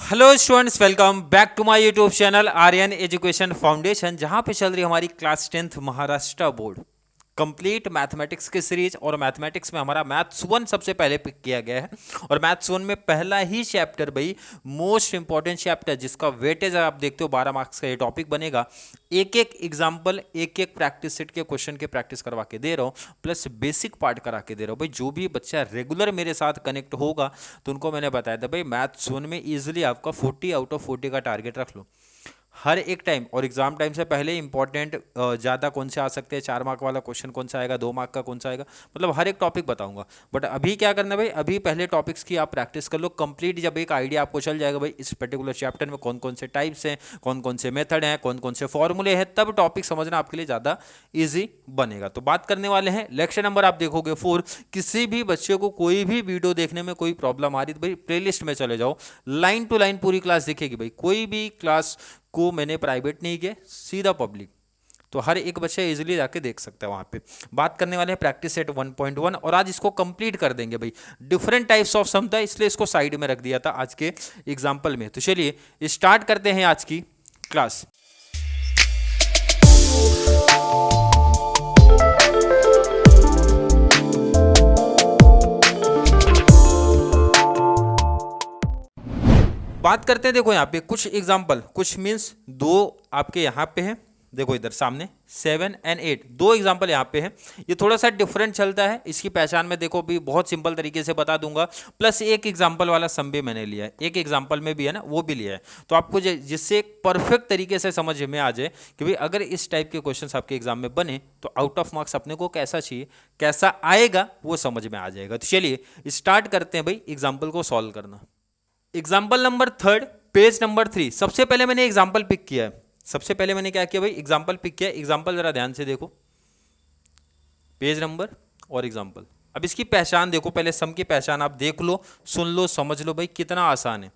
Hello students, welcome back to my YouTube channel Aryan education foundation, जहां पे चल रही हमारी class 10th Maharashtra board complete mathematics की सीरीज। और मैथमेटिक्स में हमारा मैथ्स 1 सबसे पहले पिक किया गया है। और मैथ्स 1 में पहला ही चैप्टर भाई मोस्ट इंपॉर्टेंट चैप्टर, जिसका वेटेज आप देखते हो 12 मार्क्स का ये टॉपिक बनेगा। एक एक एग्जाम्पल, एक एक प्रैक्टिस सेट के क्वेश्चन के प्रैक्टिस करवा के दे रहा हूँ, प्लस बेसिक पार्ट करा के दे रहा हूँ भाई। जो भी बच्चा रेगुलर मेरे साथ कनेक्ट होगा तो उनको मैंने बताया था भाई मैथ्स 1 में इजीली आपका 40 आउट ऑफ 40 का टारगेट रख लो हर एक टाइम। और एग्जाम टाइम से पहले इंपॉर्टेंट ज़्यादा कौन से आ सकते हैं, 4 मार्क वाला क्वेश्चन कौन सा आएगा, 2 मार्क का कौन सा आएगा, मतलब हर एक टॉपिक बताऊंगा। बट अभी क्या करना है भाई, अभी पहले टॉपिक्स की आप प्रैक्टिस कर लो कंप्लीट। जब एक आइडिया आपको चल जाएगा भाई इस पर्टिकुलर चैप्टर में कौन कौन से टाइप्स हैं, कौन कौन से मेथड हैं, कौन कौन से फॉर्मूले हैं, तब टॉपिक समझना आपके लिए ज़्यादा ईजी बनेगा। तो बात करने वाले हैं लेक्चर नंबर, आप देखोगे 4। किसी भी बच्चे को कोई भी वीडियो देखने में कोई प्रॉब्लम आ रही तो भाई प्लेलिस्ट में चले जाओ, लाइन टू लाइन पूरी क्लास दिखेगी भाई। कोई भी क्लास को मैंने प्राइवेट नहीं किया, सीधा पब्लिक, तो हर एक बच्चा इजीली जाके देख सकता है वहां पे। बात करने वाले हैं प्रैक्टिस सेट 1.1 और आज इसको कंप्लीट कर देंगे भाई। डिफरेंट टाइप्स ऑफ सम था, इसलिए इसको साइड में रख दिया था आज के एग्जाम्पल में। तो चलिए स्टार्ट करते हैं आज की क्लास। बात करते हैं, देखो यहाँ पे कुछ एग्जाम्पल, कुछ मीन्स दो आपके यहाँ पे है, देखो इधर सामने 7 और 8 दो एग्जाम्पल यहाँ पे है। ये थोड़ा सा डिफरेंट चलता है, इसकी पहचान में देखो भी बहुत सिंपल तरीके से बता दूंगा। प्लस एक एग्जाम्पल वाला सम भी मैंने लिया है, एक एग्जाम्पल में भी है ना वो भी लिया है, तो आपको जिससे एक परफेक्ट तरीके से समझ में आ जाए कि भाई अगर इस टाइप के क्वेश्चन आपके एग्जाम में बने तो आउट ऑफ मार्क्स अपने को कैसा चाहिए, कैसा आएगा वो समझ में आ जाएगा। तो चलिए स्टार्ट करते हैं भाई एग्जाम्पल को सॉल्व करना। Example number 3, page number 3। सबसे पहले मैंने एग्जाम्पल पिक किया है। सबसे पहले मैंने क्या किया भाई, एग्जाम्पल पिक किया। एग्जाम्पल जरा ध्यान से देखो, पेज नंबर और एग्जाम्पल। अब इसकी पहचान देखो, पहले सम की पहचान आप देख लो, सुन लो, समझ लो भाई, कितना आसान है।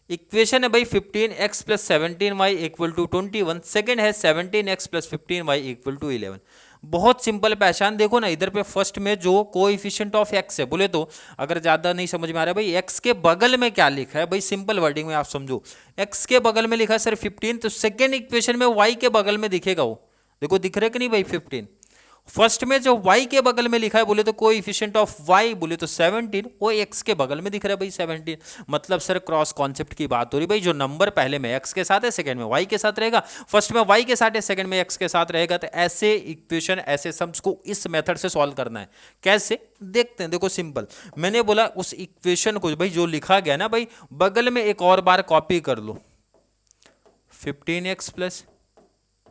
इक्वेशन है भाई 15x plus 17y equal to 21। Second है 17x plus 15y equal to 11। बहुत सिंपल पहचान देखो ना, इधर पे फर्स्ट में जो कोएफिशिएंट ऑफ x है, बोले तो अगर ज्यादा नहीं समझ में आ रहा है भाई x के बगल में क्या लिखा है भाई, सिंपल वर्डिंग में आप समझो। x के बगल में लिखा है सर 15, तो सेकेंड इक्वेशन में y के बगल में दिखेगा वो, देखो दिख रहा है कि नहीं भाई 15। फर्स्ट में जो y के बगल में लिखा है बोले तो कोएफिशिएंट ऑफ y बोले तो 17, वो x के बगल में दिख रहा है भाई 17। मतलब सर क्रॉस कॉन्सेप्ट की बात हो रही भाई, जो नंबर पहले में x के साथ है सेकंड में y के साथ रहेगा, फर्स्ट में y के साथ है सेकंड में x के साथ रहेगा। तो ऐसे इक्वेशन, ऐसे सम्स को इस मेथड से सॉल्व करना है। कैसे देखते हैं, देखो सिंपल, मैंने बोला उस इक्वेशन को भाई जो लिखा गया ना भाई, बगल में एक और बार कॉपी कर लो। 15x plus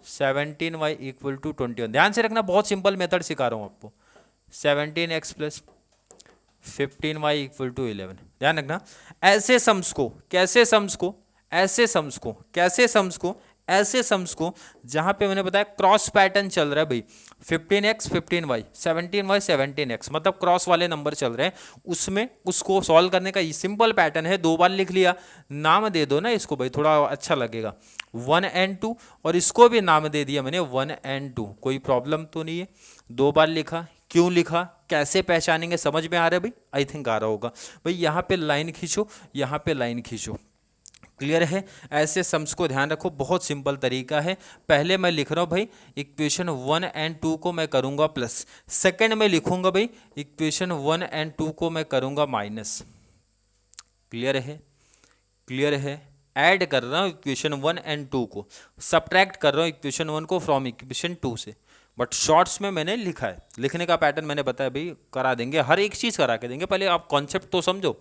17y equal to 21। ध्यान से रखना, बहुत सिंपल मेथड सिखा रहा हूं आपको। 17x plus 15y equal to 11। ध्यान रखना, ऐसे सम्स को, कैसे सम्स को, ऐसे सम्स को, कैसे सम्स को, ऐसे सम्स को जहां पे मैंने बताया क्रॉस पैटर्न चल रहा है भाई, 15x 15y 17y 17x, मतलब क्रॉस वाले नंबर चल रहे हैं, उसमें उसको सॉल्व करने का ये सिंपल पैटर्न है। 2 बार लिख लिया, नाम दे दो ना इसको भाई, थोड़ा अच्छा लगेगा, 1 और 2, और इसको भी नाम दे दिया मैंने 1 और 2, कोई प्रॉब्लम तो नहीं है। 2 बार लिखा, क्यों लिखा, कैसे पहचानेंगे, समझ में आ रहा है भाई, आई थिंक आ रहा होगा भाई। यहाँ पे लाइन खींचो, यहाँ पे लाइन खींचो, क्लियर है। ऐसे सम्स को ध्यान रखो, बहुत सिंपल तरीका है। पहले मैं लिख रहा हूँ भाई इक्वेशन 1 और 2 को मैं करूँगा प्लस, सेकंड में लिखूंगा भाई इक्वेशन 1 और 2 को मैं करूँगा माइनस। क्लियर है, क्लियर है। ऐड कर रहा हूँ इक्वेशन 1 और 2 को, सब्ट्रैक्ट कर रहा हूँ इक्वेशन 1 को फ्रॉम इक्वेशन 2 से। बट शॉर्ट्स में मैंने लिखा है, लिखने का पैटर्न मैंने बताया भाई, करा देंगे, हर एक चीज़ करा के देंगे, पहले आप कॉन्सेप्ट तो समझो।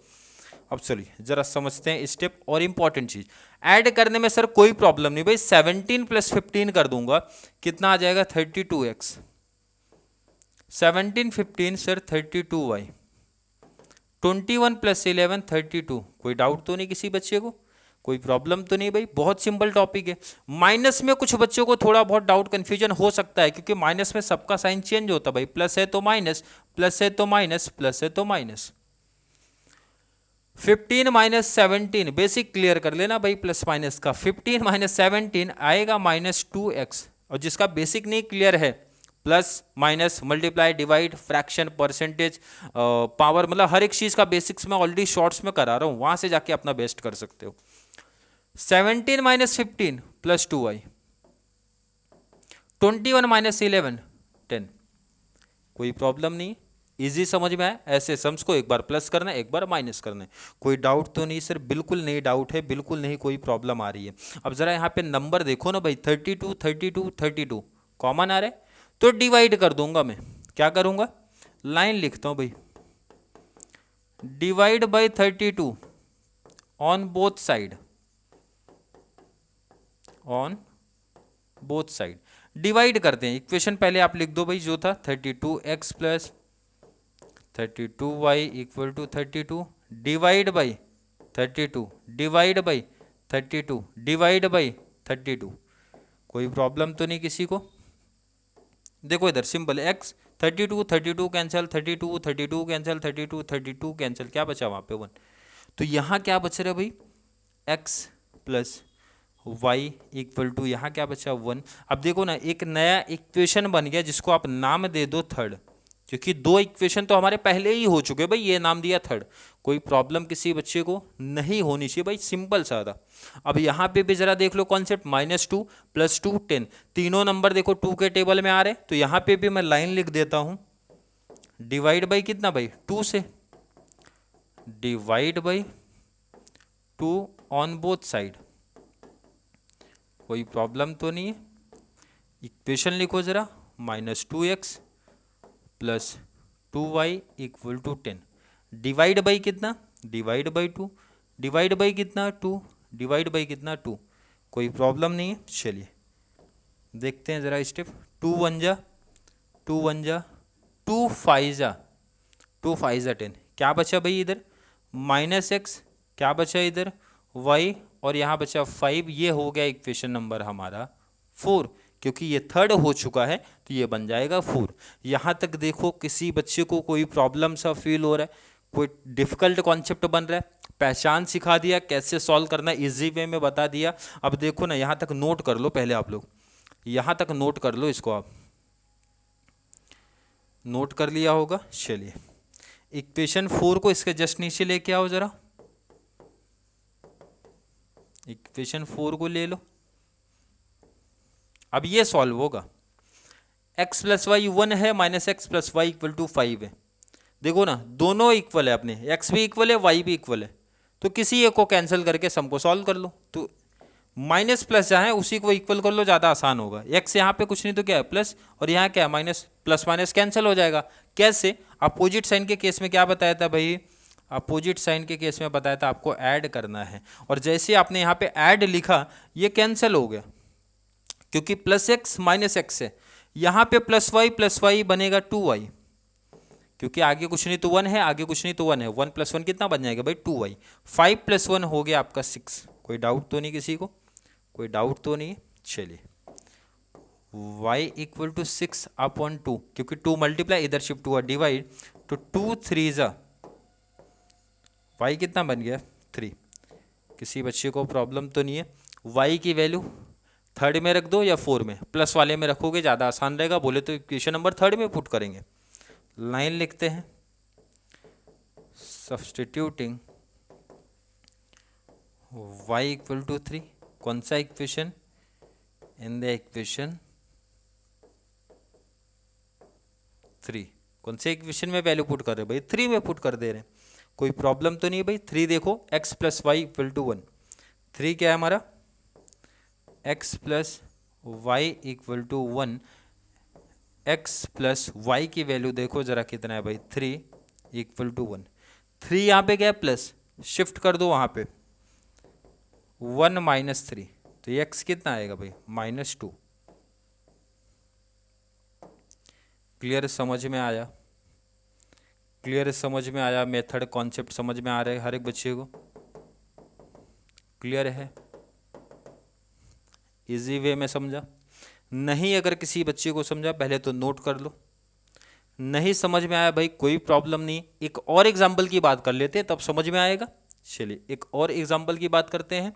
अब चलिए जरा समझते हैं स्टेप। और इंपॉर्टेंट चीज, ऐड करने में सर कोई प्रॉब्लम नहीं भाई, 17 प्लस 15 कर दूंगा, कितना आ जाएगा 32x, 17 15 सर 32y, 21 प्लस 11 32। कोई डाउट तो नहीं किसी बच्चे को, कोई प्रॉब्लम तो नहीं भाई, बहुत सिंपल टॉपिक है। माइनस में कुछ बच्चों को थोड़ा बहुत डाउट कंफ्यूजन हो सकता है, क्योंकि माइनस में सबका साइन चेंज होता है भाई, प्लस है तो माइनस, प्लस है तो माइनस, प्लस है तो माइनस। 15 माइनस 17 बेसिक क्लियर कर लेना भाई, प्लस माइनस का 15 माइनस 17 आएगा -2x, और जिसका बेसिक नहीं क्लियर है, plus minus multiply divide fraction percentage power, मतलब हर एक चीज़ का बेसिक्स में ऑलरेडी शॉर्ट्स में करा रहा हूँ, वहाँ से जाके अपना बेस्ट कर सकते हो। 17 माइनस 15 प्लस 2y, 21 माइनस 11 10। कोई प्रॉब्लम नहीं, इजी समझ में आया। ऐसे सम्स को एक बार प्लस करना है, एक बार माइनस करना है। कोई डाउट तो नहीं सर? बिल्कुल नहीं डाउट है, बिल्कुल नहीं कोई प्रॉब्लम आ रही है। अब जरा यहाँ पे नंबर देखो ना भाई, 32 32 32 कॉमन आ रहा है, तो डिवाइड कर दूंगा मैं। क्या करूंगा? लाइन लिखता हूं भाई, divide by 32 on both side, on both side divide करते हैं। इक्वेशन पहले आप लिख दो भाई, जो था 32x plus 32y equal to 32 divide by 32 divide by 32 divide by 32। कोई प्रॉब्लम तो नहीं किसी को? देखो इधर simple, x 32 32 cancel, 32 32 cancel, 32 32 cancel, क्या बचा वहाँ पे 1। तो यहाँ क्या बच रहा है भाई, x plus y equal to यहाँ क्या बचा 1। अब देखो ना, एक नया इक्वेशन बन गया जिसको आप नाम दे दो थर्ड, क्योंकि दो इक्वेशन तो हमारे पहले ही हो चुके भाई, ये नाम दिया थर्ड। कोई प्रॉब्लम किसी बच्चे को नहीं होनी चाहिए भाई, सिंपल सा था। अब यहाँ पे भी जरा देख लो कॉन्सेप्ट, -2 + 2 10, तीनों नंबर देखो 2 के टेबल में आ रहे, तो यहाँ पे भी मैं लाइन लिख देता हूँ, डिवाइड बाई कितना भाई 2 से, divide by 2 on both side. कोई प्रॉब्लम तो नहीं है? इक्वेशन लिखो जरा, -2x plus 2y equal to 10, divide by कितना, डिवाइड बाई 2, डिवाइड बाई कितना 2, डिवाइड बाई कितना 2। कोई प्रॉब्लम नहीं है। चलिए देखते हैं जरा स्टेप, 2 1 जा 2 1 जा 2 5 जा 2 5 जा 10, क्या बचा भाई इधर -x, क्या बचा इधर y, और यहाँ बचा 5। ये हो गया इक्वेशन नंबर हमारा 4, क्योंकि ये थर्ड हो चुका है तो ये बन जाएगा 4। यहाँ तक देखो किसी बच्चे को कोई प्रॉब्लम सा फील हो रहा है, कोई डिफिकल्ट कॉन्सेप्ट बन रहा है? पहचान सिखा दिया, कैसे सॉल्व करना इजी वे में बता दिया। अब देखो ना, यहाँ तक नोट कर लो पहले आप लोग, यहाँ तक नोट कर लो, इसको आप नोट कर लिया होगा। चलिए इक्वेशन 4 को इसके जस्ट नीचे लेके आओ जरा, इक्वेशन 4 को ले लो। अब ये सॉल्व होगा, x प्लस वाई 1 है, -x plus y equal to 5 है। देखो ना दोनों इक्वल है अपने, x भी इक्वल है y भी इक्वल है, तो किसी एक को कैंसिल करके सम को सॉल्व कर लो। तो माइनस प्लस जहाँ है उसी को इक्वल कर लो, ज़्यादा आसान होगा। x यहाँ पे कुछ नहीं तो क्या है प्लस, और यहाँ क्या है माइनस, प्लस माइनस कैंसिल हो जाएगा। कैसे? अपोजिट साइन के केस में क्या बताया था भाई, अपोजिट साइन के केस में बताया था आपको ऐड करना है, और जैसे आपने यहाँ पे ऐड लिखा ये कैंसिल हो गया, क्योंकि +x -x है। यहाँ पे +y बनेगा 2y, क्योंकि आगे कुछ नहीं तो 1 है, आगे कुछ नहीं तो 1 है, 1 + 1 कितना बन जाएगा भाई 2y। 5 + 1 हो गया आपका 6। कोई डाउट तो नहीं किसी को? कोई डाउट तो नहीं? चलिए y इक्वल टू 6/2, क्योंकि 2 मल्टीप्लाई इधर शिफ्ट हुआ डिवाइड, तो 2 3 जा y कितना बन गया 3। किसी बच्चे को प्रॉब्लम तो नहीं है? y की वैल्यू थर्ड में रख दो या 4 में, प्लस वाले में रखोगे ज़्यादा आसान रहेगा। बोले तो इक्वेशन नंबर थर्ड में पुट करेंगे। लाइन लिखते हैं, सब्स्टिट्यूटिंग y इक्वल टू 3, कौन सा इक्वेशन, इन द इक्वेशन 3। कौन से इक्वेशन में वैल्यू पुट कर रहे हैं भाई, 3 में पुट कर दे रहे हैं। कोई प्रॉब्लम तो नहीं है भाई। 3 देखो, x plus y equal to 1, 3 क्या है हमारा x plus y equal to 1, x plus y की वैल्यू देखो जरा कितना है भाई 3 इक्वल टू 1। 3 यहाँ पे क्या है प्लस, शिफ्ट कर दो वहाँ पे 1 - 3, तो ये x कितना आएगा भाई -2। क्लियर समझ में आया? क्लियर समझ में आया? मेथड कॉन्सेप्ट समझ में आ रहे हर एक बच्चे को? क्लियर है? इजी वे में समझा? नहीं अगर किसी बच्चे को समझा पहले तो नोट कर लो। नहीं समझ में आया भाई कोई प्रॉब्लम नहीं, एक और एग्जाम्पल की बात कर लेते हैं तब समझ में आएगा। चलिए एक और एग्जाम्पल की बात करते हैं।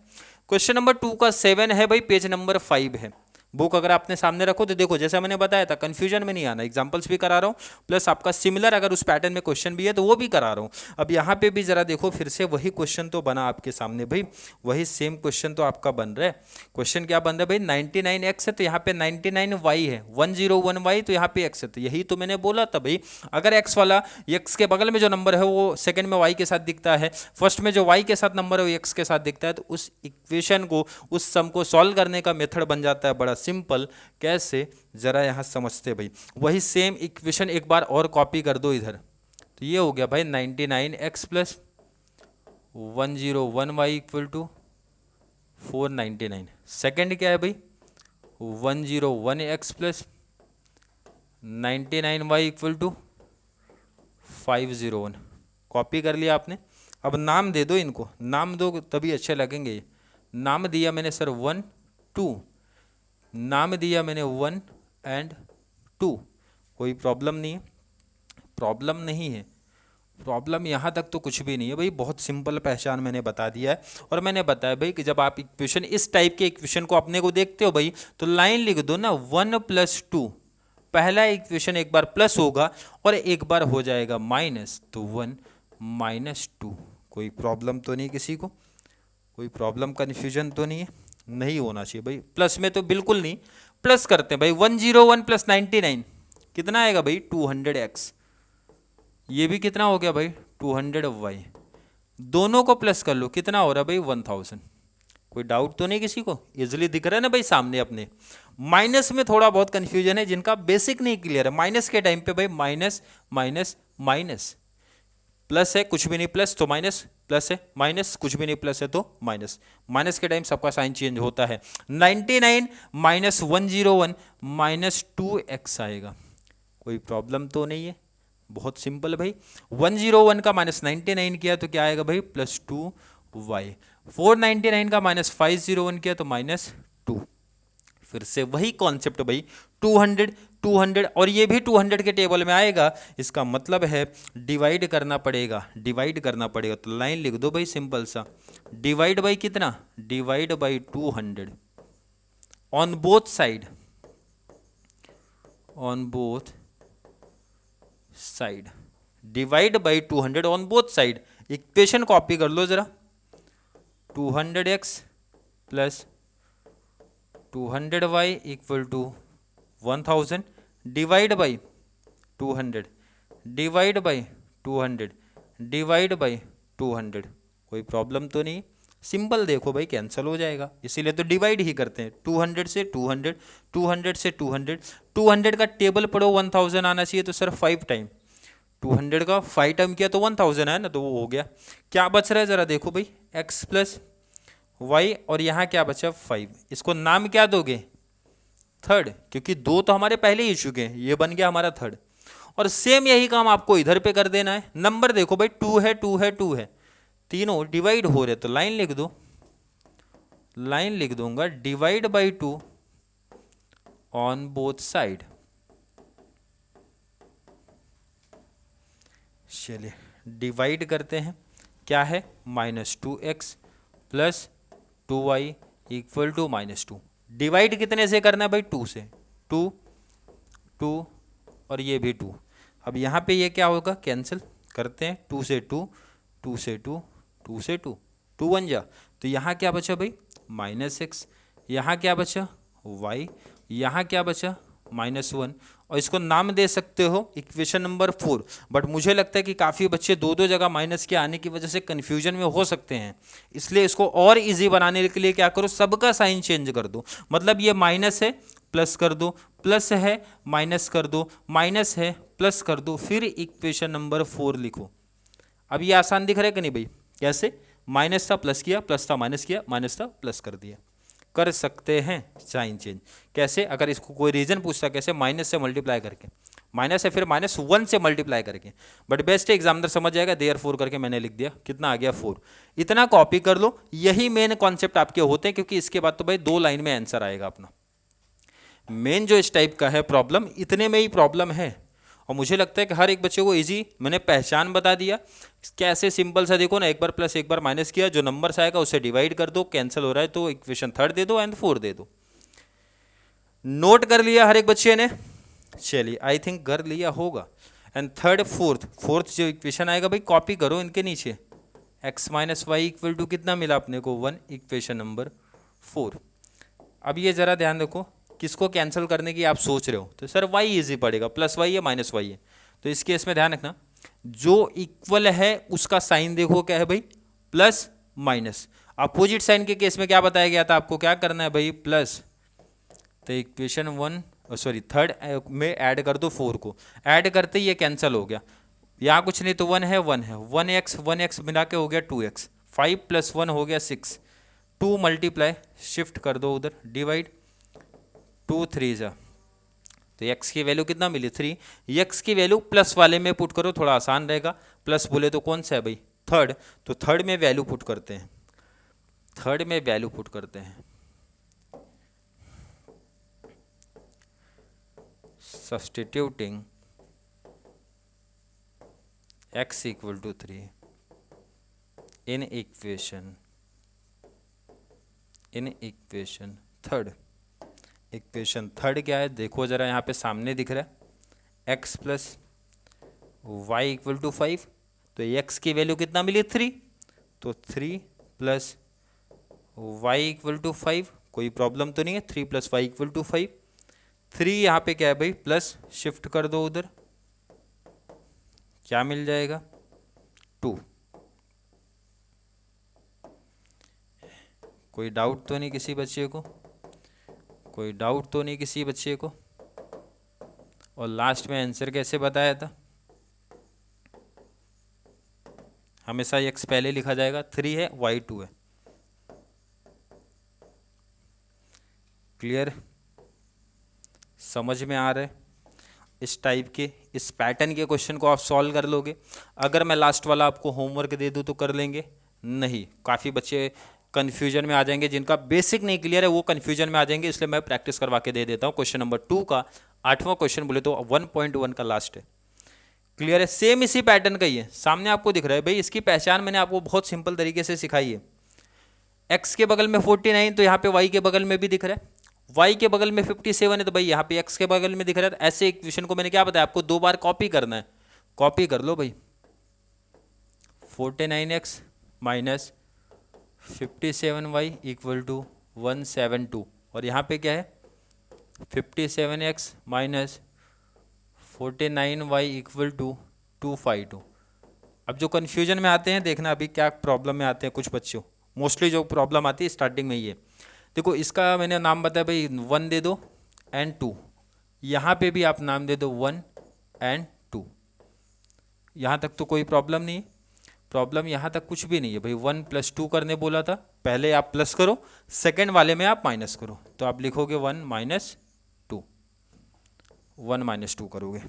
क्वेश्चन नंबर 2 का 7 है भाई, पेज नंबर 5 है। बुक अगर आपने सामने रखो तो देखो जैसा मैंने बताया था, कंफ्यूजन में नहीं आना, एग्जांपल्स भी करा रहा हूँ प्लस आपका सिमिलर अगर उस पैटर्न में क्वेश्चन भी है तो वो भी करा रहा हूँ। अब यहाँ पे भी जरा देखो फिर से वही क्वेश्चन तो बना आपके सामने भाई, वही सेम क्वेश्चन तो आपका बन रहा है। क्वेश्चन क्या बन रहा है भाई, 99x है तो यहाँ पे 99y है, 101y तो यहाँ पे x है। तो यही तो मैंने बोला था भाई, अगर x वाला x के बगल में जो नंबर है वो सेकंड में y के साथ दिखता है, फर्स्ट में जो y के साथ नंबर है वो x के साथ दिखता है, तो उस इक्वेशन को, उस सम को सॉल्व करने का मेथड बन जाता है बड़ा सिंपल। कैसे, जरा यहाँ समझते भाई। वही सेम इक्वेशन एक बार और कॉपी कर दो इधर, तो ये हो गया भाई 99x plus 101y equal to 499। Second क्या है भाई, 101x plus 99y equal to 501। Copy कर लिया आपने। अब नाम दे दो इनको, नाम दो तभी अच्छे लगेंगे ये। नाम दिया मैंने सर 1 2, नाम दिया मैंने 1 एंड 2। कोई प्रॉब्लम नहीं है, प्रॉब्लम नहीं है, प्रॉब्लम यहाँ तक तो कुछ भी नहीं है भाई, बहुत सिंपल पहचान मैंने बता दिया है। और मैंने बताया भाई कि जब आप इक्वेशन, इस टाइप के इक्वेशन को अपने को देखते हो भाई, तो लाइन लिख दो ना 1 + 2। पहला इक्वेशन एक बार प्लस होगा और एक बार हो जाएगा माइनस, तो 1 - 2। कोई प्रॉब्लम तो नहीं किसी को, कोई प्रॉब्लम कन्फ्यूजन तो नहीं है, नहीं होना चाहिए भाई। प्लस में तो बिल्कुल नहीं, प्लस करते हैं भाई। 101 + 99 कितना आएगा भाई, 200x। ये भी कितना हो गया भाई, 200y। दोनों को प्लस कर लो, कितना हो रहा है भाई, 1000। कोई डाउट तो नहीं किसी को, इजिली दिख रहा है ना भाई सामने अपने। माइनस में थोड़ा बहुत कंफ्यूजन है जिनका बेसिक नहीं क्लियर है। माइनस के टाइम पे भाई माइनस माइनस माइनस, प्लस है कुछ भी नहीं प्लस तो माइनस, प्लस है माइनस कुछ भी नहीं प्लस है तो माइनस। माइनस के टाइम सबका साइन चेंज होता है। 99 - 101 - 2x आएगा। कोई प्रॉब्लम तो नहीं है, बहुत सिंपल भाई। 101 का -99 किया तो क्या आएगा भाई, +2y। 499 का -501 किया तो -2। फिर से वही कॉन्सेप्ट भाई, 200 200 और ये भी 200 के टेबल में आएगा। इसका मतलब है डिवाइड करना पड़ेगा, डिवाइड करना पड़ेगा। तो लाइन लिख दो भाई सिंपल सा, डिवाइड बाई कितना, divide by 200 on both side, on both side, divide by 200 on both side. Equation copy कर लो जरा, 200x plus 200y equal to 1000 divide by 200 divide by 200 divide by 200। कोई प्रॉब्लम तो नहीं, सिंपल देखो भाई कैंसिल हो जाएगा, इसीलिए तो डिवाइड ही करते हैं। 200 से 200, 200 से 200, 200 का टेबल पढ़ो 1000 आना चाहिए तो सर 5 टाइम, 200 का 5 टाइम किया तो 1000 है ना, तो वो हो गया। क्या बच रहा है जरा देखो भाई, x प्लस वाई और यहाँ क्या बचा 5। इसको नाम क्या दोगे, थर्ड, क्योंकि 2 तो हमारे पहले ही चुके हैं, ये बन गया हमारा थर्ड। और सेम यही काम आपको इधर पे कर देना है। नंबर देखो भाई 2 है 2 है 2 है, तीनों डिवाइड हो रहे, तो लाइन लिख दो, लाइन लिख दूंगा divide by 2 on both side. चलिए डिवाइड करते हैं, क्या है -2x plus 2y equal to -2। Divide कितने से करना है भाई, 2 से, 2 2 और ये भी 2। अब यहाँ पे ये क्या होगा, कैंसिल करते हैं, 2 से 2, 2 से 2, 2 से 2, 2 1 जा, तो यहाँ क्या बचा भाई -x, यहाँ क्या बचा y, यहाँ क्या बचा -1। और इसको नाम दे सकते हो इक्वेशन नंबर 4। बट मुझे लगता है कि काफ़ी बच्चे दो दो जगह माइनस के आने की वजह से कन्फ्यूजन में हो सकते हैं, इसलिए इसको और इजी बनाने के लिए क्या करो, सबका साइन चेंज कर दो। मतलब ये माइनस है प्लस कर दो, प्लस है माइनस कर दो, माइनस है प्लस कर दो, फिर इक्वेशन नंबर 4 लिखो। अब ये आसान दिख रहा है कि नहीं भाई, कैसे माइनस था प्लस किया, प्लस था माइनस किया, माइनस था प्लस कर दिया। कर सकते हैं साइन चेंज कैसे, अगर इसको कोई रीजन पूछता कैसे, माइनस से मल्टीप्लाई करके, माइनस है फिर -1 से मल्टीप्लाई करके। बट बेस्ट एग्जामिनर समझ जाएगा, देयरफॉर करके मैंने लिख दिया, कितना आ गया 4। इतना कॉपी कर लो, यही मेन कॉन्सेप्ट आपके होते हैं, क्योंकि इसके बाद तो भाई 2 लाइन में आंसर आएगा अपना। मेन जो इस टाइप का है प्रॉब्लम, इतने में ही प्रॉब्लम है। और मुझे लगता है कि हर एक बच्चे को इजी मैंने पहचान बता दिया, कैसे सिंपल सा देखो ना, एक बार प्लस एक बार माइनस किया, जो नंबर्स आएगा उससे डिवाइड कर दो, कैंसिल हो रहा है तो इक्वेशन 3 दे दो एंड 4 दे दो। नोट कर लिया हर एक बच्चे ने? चलिए, आई थिंक कर लिया होगा। एंड थर्ड फोर्थ जो इक्वेशन आएगा भाई, कॉपी करो इनके नीचे। x minus y equal to कितना मिला अपने को? 1, इक्वेशन नंबर 4। अब ये जरा ध्यान रखो, किसको कैंसिल करने की आप सोच रहे हो, तो सर y इजी पड़ेगा, प्लस वाई है माइनस वाई है, तो इस केस में ध्यान रखना जो इक्वल है उसका साइन देखो क्या है भाई, प्लस माइनस। अपोजिट साइन के केस में क्या बताया गया था आपको, क्या करना है भाई, प्लस। तो इक्वेशन 3 में ऐड कर दो 4 को, ऐड करते ही ये कैंसिल हो गया, यहाँ कुछ नहीं तो 1 है 1 है, 1x मिला के हो गया 2x, 5 + 1 हो गया 6, 2 मल्टीप्लाई शिफ्ट कर दो उधर, डिवाइड 2 3 जा, तो x की वैल्यू कितना मिली 3। x की वैल्यू प्लस वाले में पुट करो, थोड़ा आसान रहेगा, प्लस बोले तो कौन सा है भाई, थर्ड, तो थर्ड में वैल्यू पुट करते हैं, थर्ड में वैल्यू पुट करते हैं, substituting x equal to 3 in equation third. Equation third क्या है देखो जरा, यहाँ पे सामने दिख रहा है x plus y equal to 5, तो x की वैल्यू कितना मिली 3, तो 3 प्लस वाई इक्वल टू 5, कोई प्रॉब्लम तो नहीं है, 3 + y इक्वल टू 5, 3 यहाँ पे क्या है भाई प्लस, शिफ्ट कर दो उधर, क्या मिल जाएगा 2। कोई डाउट तो नहीं किसी बच्चे को, कोई डाउट तो नहीं किसी बच्चे को। और लास्ट में आंसर कैसे बताया था, हमेशा x पहले लिखा जाएगा, 3 है y 2 है। क्लियर, समझ में आ रहा है? इस टाइप के, इस पैटर्न के क्वेश्चन को आप सॉल्व कर लोगे। अगर मैं लास्ट वाला आपको होमवर्क दे दूं तो कर लेंगे? नहीं, काफ़ी बच्चे कन्फ्यूजन में आ जाएंगे, जिनका बेसिक नहीं क्लियर है वो कन्फ्यूजन में आ जाएंगे, इसलिए मैं प्रैक्टिस करवा के दे देता हूँ। क्वेश्चन नंबर 2 का 8वां क्वेश्चन बोले तो 1.1 का लास्ट है। क्लियर है? सेम इसी पैटर्न का ही है, सामने आपको दिख रहा है भाई। इसकी पहचान मैंने आपको बहुत सिंपल तरीके से सिखाई है। x के बगल में 49 तो यहाँ पे y के बगल में भी दिख रहा है, y के बगल में 57 है तो भाई यहाँ पे x के बगल में दिख रहा है। ऐसे इक्वेशन को मैंने क्या बताया आपको, 2 बार कॉपी करना है, कॉपी कर लो भाई। 49x minus 57y equal to 172, और यहाँ पे क्या है 57x minus 49y equal to 252। अब जो कन्फ्यूजन में आते हैं, देखना अभी क्या प्रॉब्लम में आते हैं कुछ बच्चों, मोस्टली जो प्रॉब्लम आती है स्टार्टिंग में ये देखो, इसका मैंने नाम बताया भाई 1 दे दो एंड 2, यहाँ पे भी आप नाम दे दो 1 एंड 2, यहाँ तक तो कोई प्रॉब्लम नहीं है। प्रॉब्लम यहाँ तक कुछ भी नहीं है भाई, 1 + 2 करने बोला था, पहले आप प्लस करो, सेकेंड वाले में आप माइनस करो, तो आप लिखोगे 1 - 2, 1 - 2 करोगे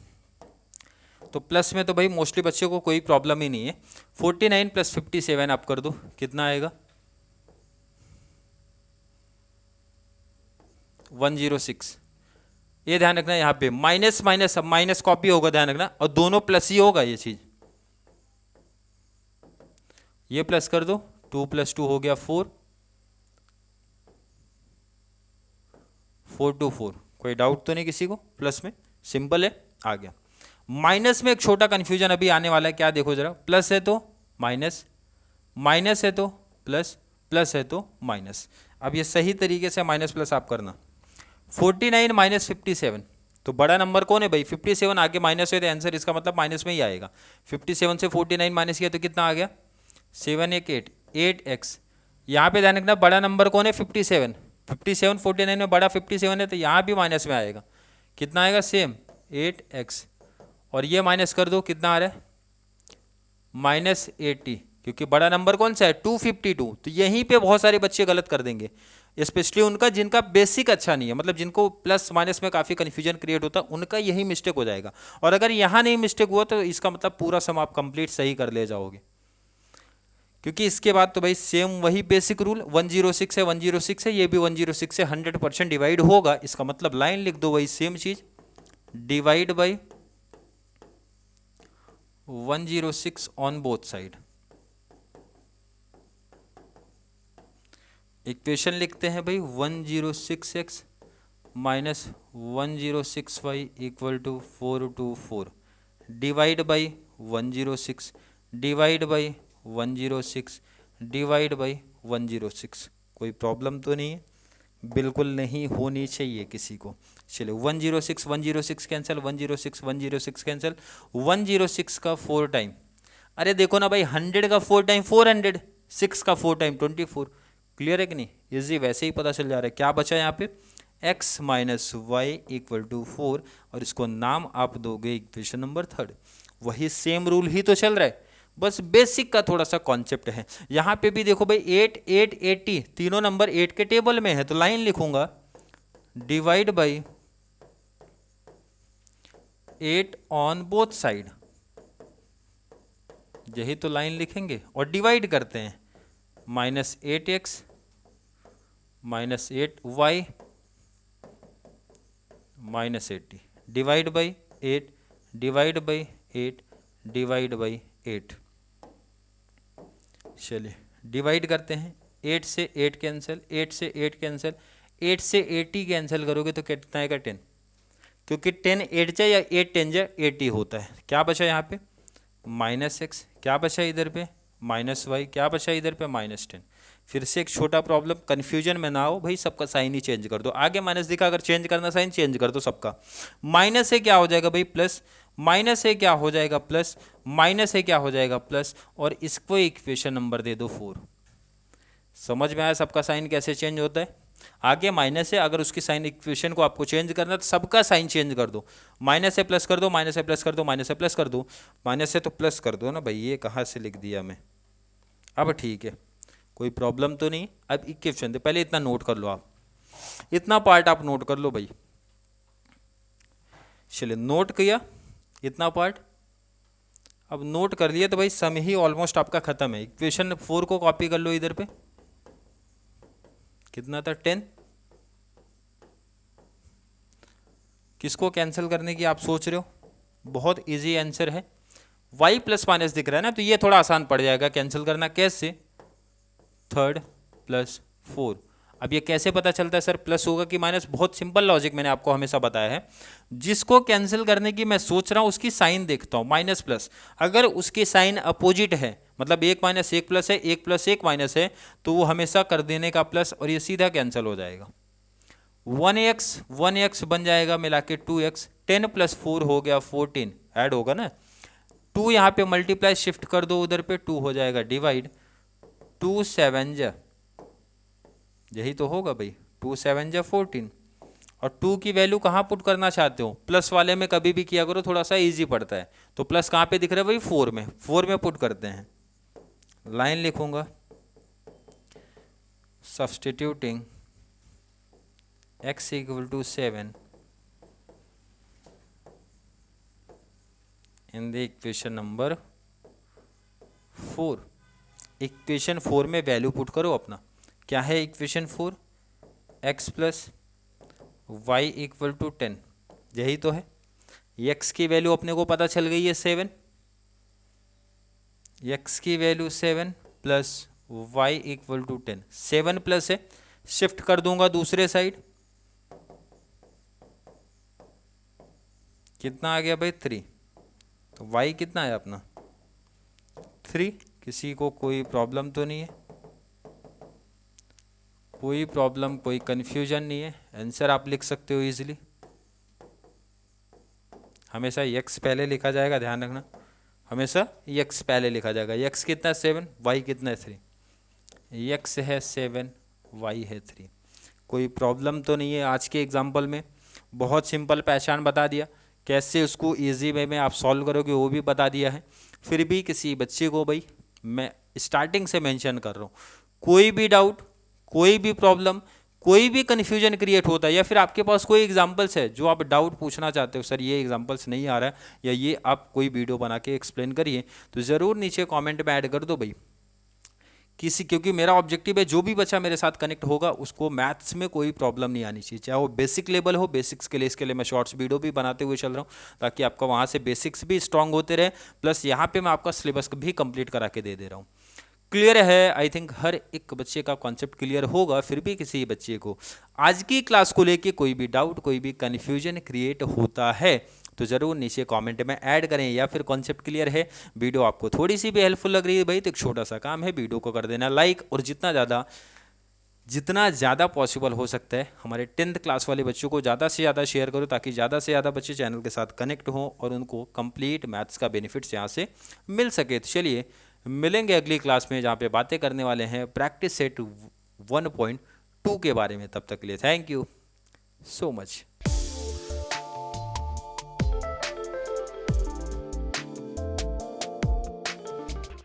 तो प्लस में तो भाई मोस्टली बच्चों को कोई प्रॉब्लम ही नहीं है। 49 + 57 आप कर दो, कितना आएगा 106। ये ध्यान रखना यहाँ पे माइनस माइनस, अब माइनस कॉपी होगा, ध्यान रखना, और दोनों प्लस ही होगा ये चीज, ये प्लस कर दो, 2 + 2 हो गया 4, 4 2 4, कोई डाउट तो नहीं किसी को, प्लस में सिंपल है, आ गया। माइनस में एक छोटा कंफ्यूजन अभी आने वाला है, क्या देखो जरा, प्लस है तो माइनस, माइनस है तो प्लस, प्लस है तो माइनस। अब ये सही तरीके से माइनस प्लस आप करना। 49 - 57, तो बड़ा नंबर कौन है भाई, 57 आगे माइनस है तो आंसर इसका मतलब माइनस में ही आएगा। 57 से 49 माइनस किया तो कितना आ गया 7 1 8, 8x। यहाँ पे ध्यान रखना बड़ा नंबर कौन है 57, 57 49 में बड़ा 57 है, तो यहाँ भी माइनस में आएगा, कितना आएगा सेम 8x, और ये माइनस कर दो, कितना आ रहा है -80, क्योंकि बड़ा नंबर कौन सा है 252। तो यहीं पे बहुत सारे बच्चे गलत कर देंगे, स्पेशली उनका जिनका बेसिक अच्छा नहीं है, मतलब जिनको प्लस माइनस में काफ़ी कन्फ्यूजन क्रिएट होता है, उनका यही मिस्टेक हो जाएगा। और अगर यहाँ नहीं मिस्टेक हुआ तो इसका मतलब पूरा सम आप कंप्लीट सही कर ले जाओगे, क्योंकि इसके बाद तो भाई सेम वही बेसिक रूल 106 है, 106 है, ये भी 106 से 100% डिवाइड होगा, इसका मतलब लाइन लिख दो वही सेम चीज, divide by 106 on both side. Equation लिखते हैं भाई 106x -106y equal to 424 divide by 106 divide by 106 divide by 106। कोई प्रॉब्लम तो नहीं है? बिल्कुल नहीं होनी चाहिए किसी को। चलिए 106 कैंसिल, 106 कैंसिल, 106 का 4 टाइम, अरे देखो ना भाई 100 का 4 टाइम 400, 6 का 4 टाइम 24। क्लियर है कि नहीं? इजी वैसे ही पता चल जा रहा है। क्या बचा यहाँ पे? x minus y equal to 4, और इसको नाम आप दोगे इक्वेशन नंबर 3। वही सेम रूल ही तो चल रहा है, बस बेसिक का थोड़ा सा कॉन्सेप्ट है। यहाँ पे भी देखो भाई 8 8 80 तीनों नंबर 8 के टेबल में है, तो लाइन लिखूंगा divide by 8 on both side, यही तो लाइन लिखेंगे और डिवाइड करते हैं। -8x -8y -80 divide by 8 divide by 8 divide by 8। चलिए डिवाइड करते हैं। 8 से 8 कैंसिल, 8 से 8 कैंसिल, 8 से 80 कैंसिल करोगे तो कितना आएगा? 10, क्योंकि 10 8 जाए या 8 10 जाए 80 होता है। क्या बचा यहाँ पे? -x, क्या बचा इधर पे? -y, क्या बचा इधर पे? -10। फिर से एक छोटा प्रॉब्लम, कन्फ्यूजन में ना हो भाई, सबका साइन ही चेंज कर दो। आगे माइनस दिखा, अगर चेंज करना साइन चेंज कर दो सबका। माइनस से क्या हो जाएगा भाई? प्लस, माइनस से क्या हो जाएगा? प्लस, माइनस से क्या हो जाएगा? प्लस, और इसको इक्वेशन नंबर दे दो 4। समझ में आया सबका साइन कैसे चेंज होता है? आगे माइनस है, अगर उसकी साइन इक्वेशन को आपको चेंज करना तो सबका साइन चेंज कर दो। माइनस से प्लस कर दो, माइनस से प्लस कर दो, माइनस से प्लस कर दो, माइनस से तो प्लस कर दो ना भाई। ये कहाँ से लिख दिया मैं? अब ठीक है, कोई प्रॉब्लम तो नहीं। अब इक्वेशन दे, पहले इतना नोट कर लो आप, इतना पार्ट आप नोट कर लो भाई। चलिए नोट किया इतना पार्ट, अब नोट कर लिया तो भाई सम ही ऑलमोस्ट आपका खत्म है। इक्वेशन 4 को कॉपी कर लो इधर पे, कितना था? 10। किसको कैंसिल करने की आप सोच रहे हो? बहुत इजी आंसर है। y प्लस माइनस दिख रहा है ना, तो ये थोड़ा आसान पड़ जाएगा कैंसिल करना। कैसे? 3 + 4। अब ये कैसे पता चलता है सर प्लस होगा कि माइनस? बहुत सिंपल लॉजिक मैंने आपको हमेशा बताया है। जिसको कैंसिल करने की मैं सोच रहा हूं उसकी साइन देखता हूं, माइनस प्लस। अगर उसकी साइन अपोजिट है, मतलब 1 - 1 प्लस है, 1 + 1 माइनस है, तो वो हमेशा कर देने का प्लस, और ये सीधा कैंसिल हो जाएगा। 1x बन जाएगा मिला के 2x, 10 + 4 हो गया 14, ऐड होगा ना। 2 यहाँ पे मल्टीप्लाई शिफ्ट कर दो उधर पे, 2 हो जाएगा डिवाइड, 2 7 जा, यही तो होगा भाई, 2 7 जा 14। और 2 की वैल्यू कहाँ पुट करना चाहते हो? प्लस वाले में कभी भी किया करो, थोड़ा सा इजी पड़ता है। तो प्लस कहाँ पे दिख रहा है भाई? 4 में, 4 में पुट करते हैं। लाइन लिखूंगा substituting x = 7 in the equation number 4। Equation 4 में वैल्यू पुट करो अपना। क्या है इक्वेशन 4? x + y = 10, यही तो है। x की वैल्यू अपने को पता चल गई है 7, x की वैल्यू 7 प्लस y = 10, 7 प्लस है, शिफ्ट कर दूंगा दूसरे साइड, कितना आ गया भाई? 3। तो y कितना है अपना? 3। किसी को कोई प्रॉब्लम तो नहीं है? कोई प्रॉब्लम, कोई कंफ्यूजन नहीं है? आंसर आप लिख सकते हो इजीली। हमेशा x पहले लिखा जाएगा, ध्यान रखना, हमेशा x पहले लिखा जाएगा। x कितना है? 7, y कितना है? 3। x है 7, y है 3। कोई प्रॉब्लम तो नहीं है? आज के एग्जाम्पल में बहुत सिंपल पहचान बता दिया, कैसे उसको इजी वे में आप सॉल्व करोगे वो भी बता दिया है। फिर भी किसी बच्चे को भाई मैं स्टार्टिंग से मेंशन कर रहा हूँ, कोई भी डाउट, कोई भी प्रॉब्लम, कोई भी कन्फ्यूजन क्रिएट होता है, या फिर आपके पास कोई एग्जांपल्स है जो आप डाउट पूछना चाहते हो, सर ये एग्जांपल्स नहीं आ रहा है, या ये आप कोई वीडियो बना के एक्सप्लेन करिए, तो ज़रूर नीचे कमेंट में ऐड कर दो भाई। क्योंकि मेरा ऑब्जेक्टिव है जो भी बच्चा मेरे साथ कनेक्ट होगा उसको मैथ्स में कोई प्रॉब्लम नहीं आनी चाहिए, चाहे वो बेसिक लेवल हो। बेसिक्स के लिए, इसके लिए मैं शॉर्ट्स वीडियो भी बनाते हुए चल रहा हूँ, ताकि आपका वहाँ से बेसिक्स भी स्ट्रांग होते रहे, प्लस यहाँ पे मैं आपका सिलेबस भी कंप्लीट करा के दे रहा हूँ। क्लियर है। आई थिंक हर एक बच्चे का कॉन्सेप्ट क्लियर होगा। फिर भी किसी बच्चे को आज की क्लास को लेके कोई भी डाउट, कोई भी कन्फ्यूजन क्रिएट होता है तो ज़रूर नीचे कमेंट में ऐड करें, या फिर कॉन्सेप्ट क्लियर है, वीडियो आपको थोड़ी सी भी हेल्पफुल लग रही है भाई, तो एक छोटा सा काम है, वीडियो को कर देना लाइक, और जितना ज़्यादा पॉसिबल हो सकता है हमारे 10th क्लास वाले बच्चों को ज़्यादा से ज़्यादा शेयर करो, ताकि ज़्यादा से ज़्यादा बच्चे चैनल के साथ कनेक्ट हों और उनको कंप्लीट मैथ्स का बेनिफिट्स यहाँ से मिल सके। तो चलिए मिलेंगे अगली क्लास में, जहाँ पे बातें करने वाले हैं प्रैक्टिस सेट 1.2 के बारे में। तब तक के लिए थैंक यू सो मच।